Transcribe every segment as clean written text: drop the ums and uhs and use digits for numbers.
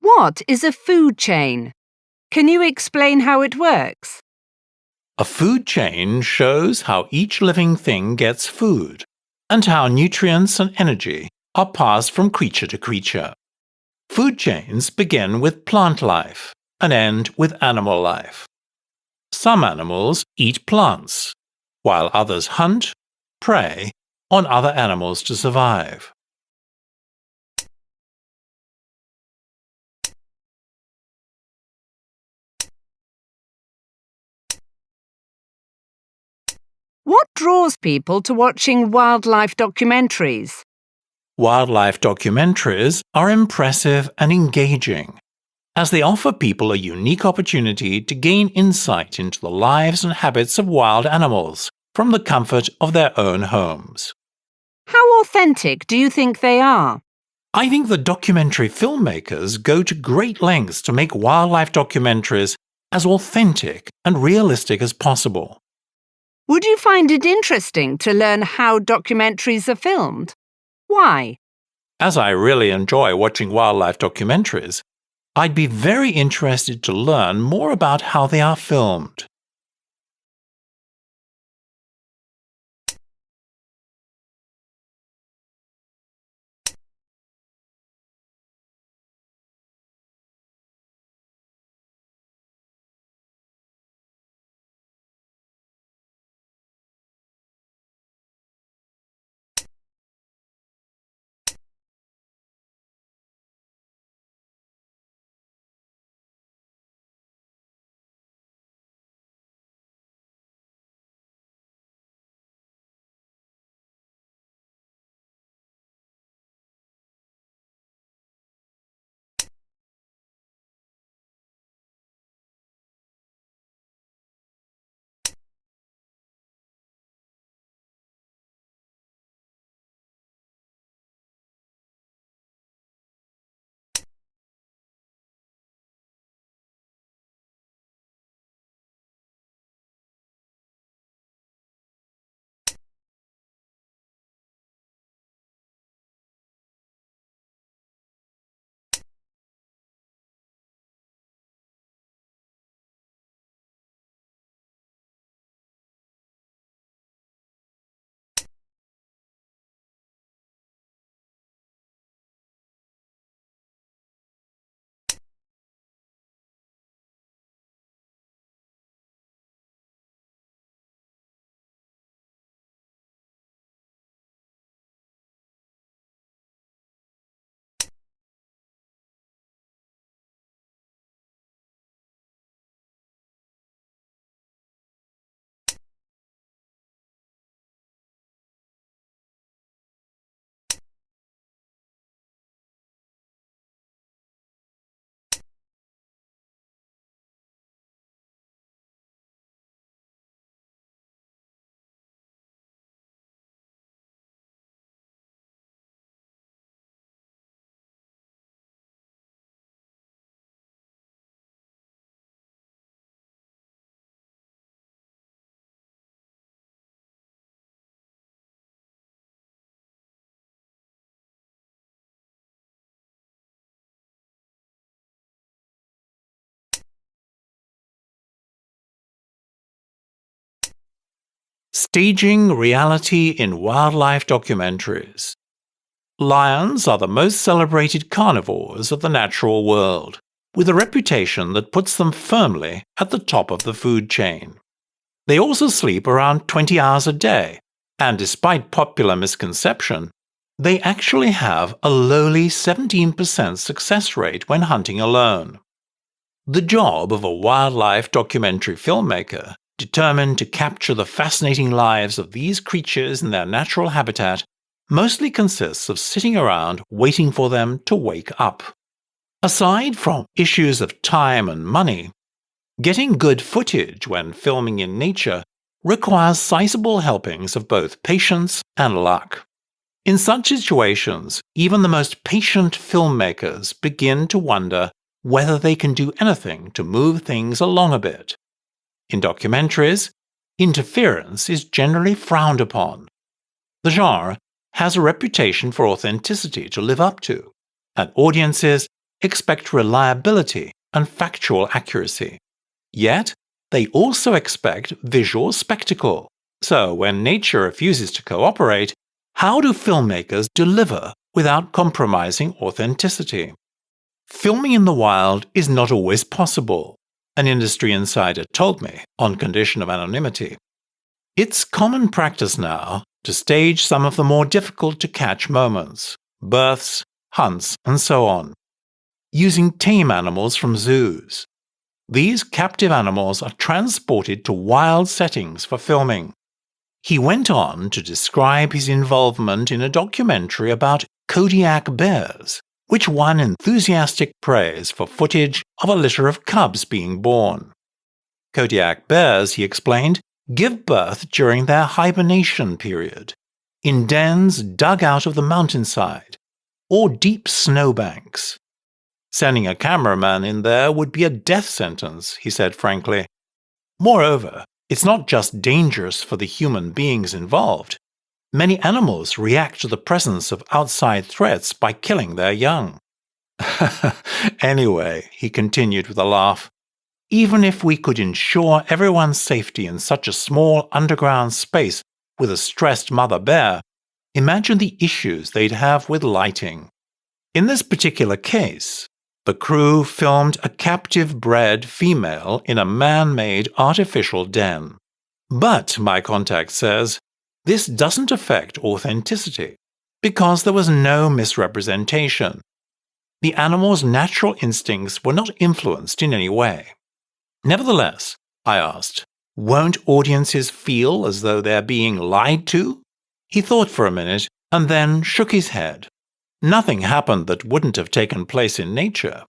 What is a food chain? Can you explain how it works? A food chain shows how each living thing gets food and how nutrients and energy are passed from creature to creature. Food chains begin with plant life and end with animal life. Some animals eat plants, while others hunt, prey on other animals to survive. What draws people to watching wildlife documentaries? Wildlife documentaries are impressive and engaging, as they offer people a unique opportunity to gain insight into the lives and habits of wild animals from the comfort of their own homes. How authentic do you think they are? I think the documentary filmmakers go to great lengths to make wildlife documentaries as authentic and realistic as possible. Would you find it interesting to learn how documentaries are filmed? Why? As I really enjoy watching wildlife documentaries, I'd be very interested to learn more about how they are filmed. Staging reality in wildlife documentaries. Lions are the most celebrated carnivores of the natural world, with a reputation that puts them firmly at the top of the food chain. They also sleep around 20 hours a day, and despite popular misconception, they actually have a lowly 17% success rate when hunting alone. The job of a wildlife documentary filmmaker, determined to capture the fascinating lives of these creatures in their natural habitat, mostly consists of sitting around waiting for them to wake up. Aside from issues of time and money, getting good footage when filming in nature requires sizable helpings of both patience and luck. In such situations, even the most patient filmmakers begin to wonder whether they can do anything to move things along a bit. In documentaries, interference is generally frowned upon. The genre has a reputation for authenticity to live up to, and audiences expect reliability and factual accuracy. Yet, they also expect visual spectacle. So, when nature refuses to cooperate, how do filmmakers deliver without compromising authenticity? Filming in the wild is not always possible, an industry insider told me, on condition of anonymity. It's common practice now to stage some of the more difficult-to-catch moments, births, hunts, and so on, using tame animals from zoos. These captive animals are transported to wild settings for filming. He went on to describe his involvement in a documentary about Kodiak bears, which won enthusiastic praise for footage of a litter of cubs being born. Kodiak bears, he explained, give birth during their hibernation period, in dens dug out of the mountainside, or deep snowbanks. Sending a cameraman in there would be a death sentence, he said frankly. Moreover, it's not just dangerous for the human beings involved. Many animals react to the presence of outside threats by killing their young. Anyway, he continued with a laugh, even if we could ensure everyone's safety in such a small underground space with a stressed mother bear, imagine the issues they'd have with lighting. In this particular case, the crew filmed a captive-bred female in a man-made artificial den. But, my contact says, this doesn't affect authenticity, because there was no misrepresentation. The animal's natural instincts were not influenced in any way. Nevertheless, I asked, won't audiences feel as though they're being lied to? He thought for a minute and then shook his head. Nothing happened that wouldn't have taken place in nature.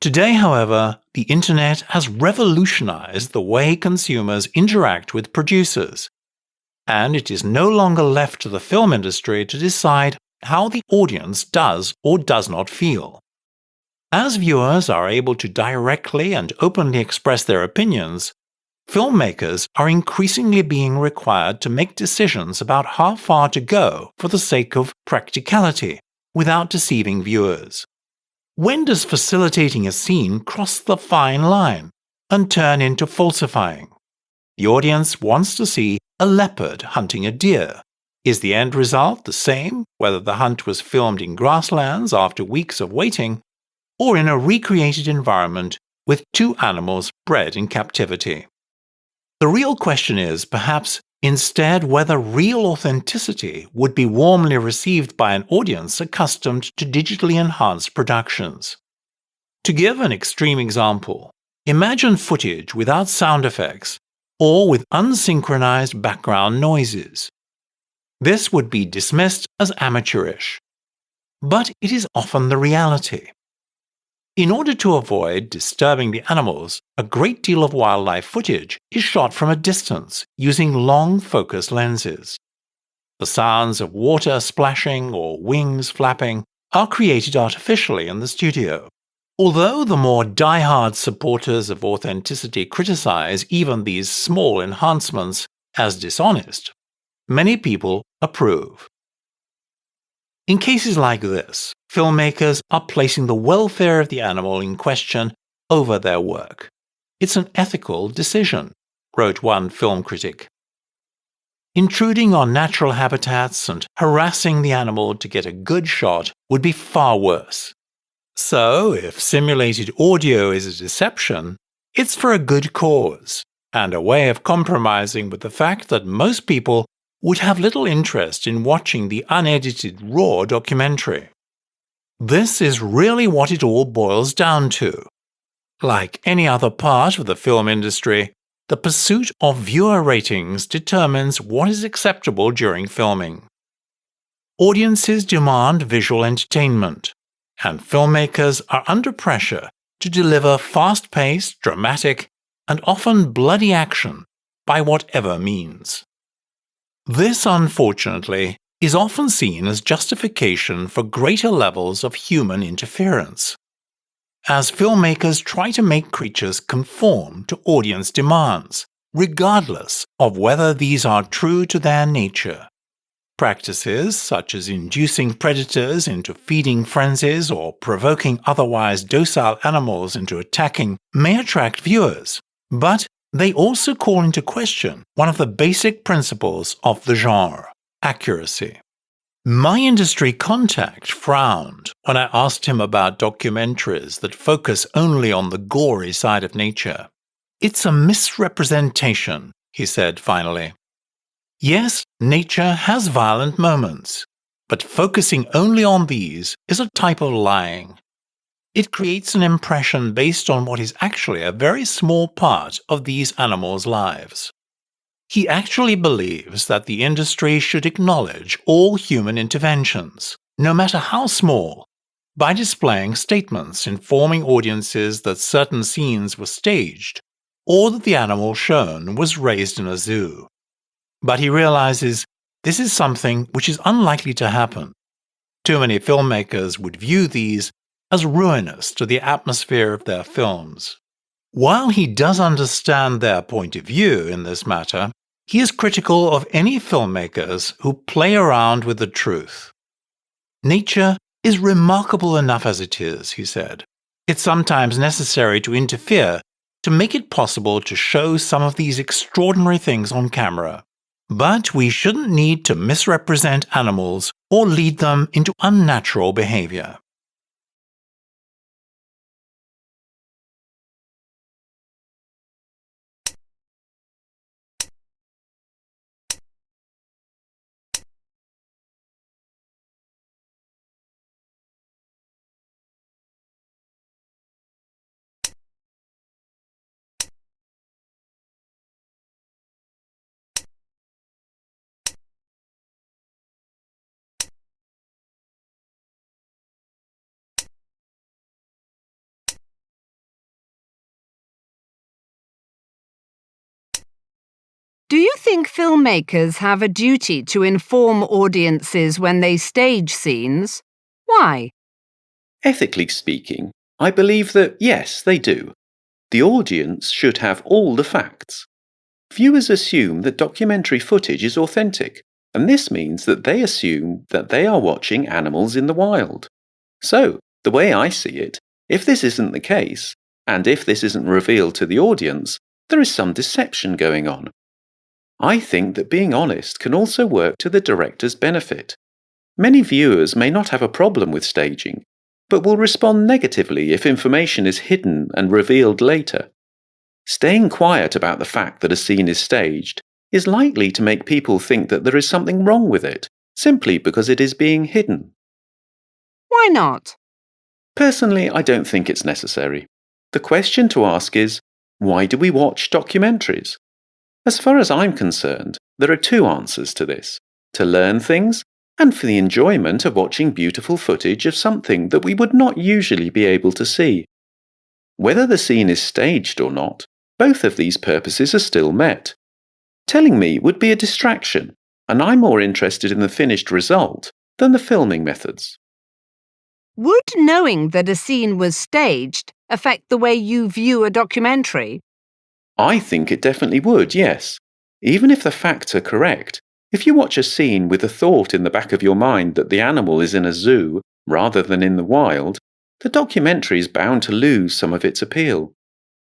Today, however, the internet has revolutionized the way consumers interact with producers, and it is no longer left to the film industry to decide how the audience does or does not feel. As viewers are able to directly and openly express their opinions, filmmakers are increasingly being required to make decisions about how far to go for the sake of practicality, without deceiving viewers. When does facilitating a scene cross the fine line and turn into falsifying? The audience wants to see a leopard hunting a deer. Is the end result the same whether the hunt was filmed in grasslands after weeks of waiting or in a recreated environment with two animals bred in captivity? The real question is, perhaps, instead whether real authenticity would be warmly received by an audience accustomed to digitally enhanced productions. To give an extreme example, imagine footage without sound effects or with unsynchronized background noises. This would be dismissed as amateurish. But it is often the reality. In order to avoid disturbing the animals, a great deal of wildlife footage is shot from a distance using long focus lenses. The sounds of water splashing or wings flapping are created artificially in the studio. Although the more die-hard supporters of authenticity criticize even these small enhancements as dishonest, many people approve. In cases like this, filmmakers are placing the welfare of the animal in question over their work. It's an ethical decision, wrote one film critic. Intruding on natural habitats and harassing the animal to get a good shot would be far worse. So, if simulated audio is a deception, it's for a good cause, and a way of compromising with the fact that most people would have little interest in watching the unedited raw documentary. This is really what it all boils down to. Like any other part of the film industry, the pursuit of viewer ratings determines what is acceptable during filming. Audiences demand visual entertainment, and filmmakers are under pressure to deliver fast-paced, dramatic, and often bloody action by whatever means. This, unfortunately, is often seen as justification for greater levels of human interference, as filmmakers try to make creatures conform to audience demands, regardless of whether these are true to their nature. Practices such as inducing predators into feeding frenzies or provoking otherwise docile animals into attacking may attract viewers, but they also call into question one of the basic principles of the genre: accuracy. My industry contact frowned when I asked him about documentaries that focus only on the gory side of nature. "It's a misrepresentation," he said finally. Yes, nature has violent moments, but focusing only on these is a type of lying. It creates an impression based on what is actually a very small part of these animals' lives. He actually believes that the industry should acknowledge all human interventions, no matter how small, by displaying statements informing audiences that certain scenes were staged or that the animal shown was raised in a zoo. But he realizes this is something which is unlikely to happen. Too many filmmakers would view these as ruinous to the atmosphere of their films. While he does understand their point of view in this matter, he is critical of any filmmakers who play around with the truth. "Nature is remarkable enough as it is," he said. "It's sometimes necessary to interfere to make it possible to show some of these extraordinary things on camera. But we shouldn't need to misrepresent animals or lead them into unnatural behavior." Do you think filmmakers have a duty to inform audiences when they stage scenes? Why? Ethically speaking, I believe that yes, they do. The audience should have all the facts. Viewers assume that documentary footage is authentic, and this means that they assume that they are watching animals in the wild. So, the way I see it, if this isn't the case, and if this isn't revealed to the audience, there is some deception going on. I think that being honest can also work to the director's benefit. Many viewers may not have a problem with staging, but will respond negatively if information is hidden and revealed later. Staying quiet about the fact that a scene is staged is likely to make people think that there is something wrong with it, simply because it is being hidden. Why not? Personally, I don't think it's necessary. The question to ask is, why do we watch documentaries? As far as I'm concerned, there are two answers to this: to learn things, and for the enjoyment of watching beautiful footage of something that we would not usually be able to see. Whether the scene is staged or not, both of these purposes are still met. Telling me would be a distraction, and I'm more interested in the finished result than the filming methods. Would knowing that a scene was staged affect the way you view a documentary? I think it definitely would, yes. Even if the facts are correct, if you watch a scene with the thought in the back of your mind that the animal is in a zoo rather than in the wild, the documentary is bound to lose some of its appeal.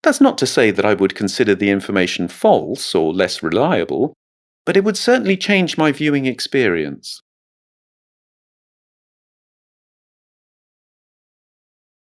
That's not to say that I would consider the information false or less reliable, but it would certainly change my viewing experience.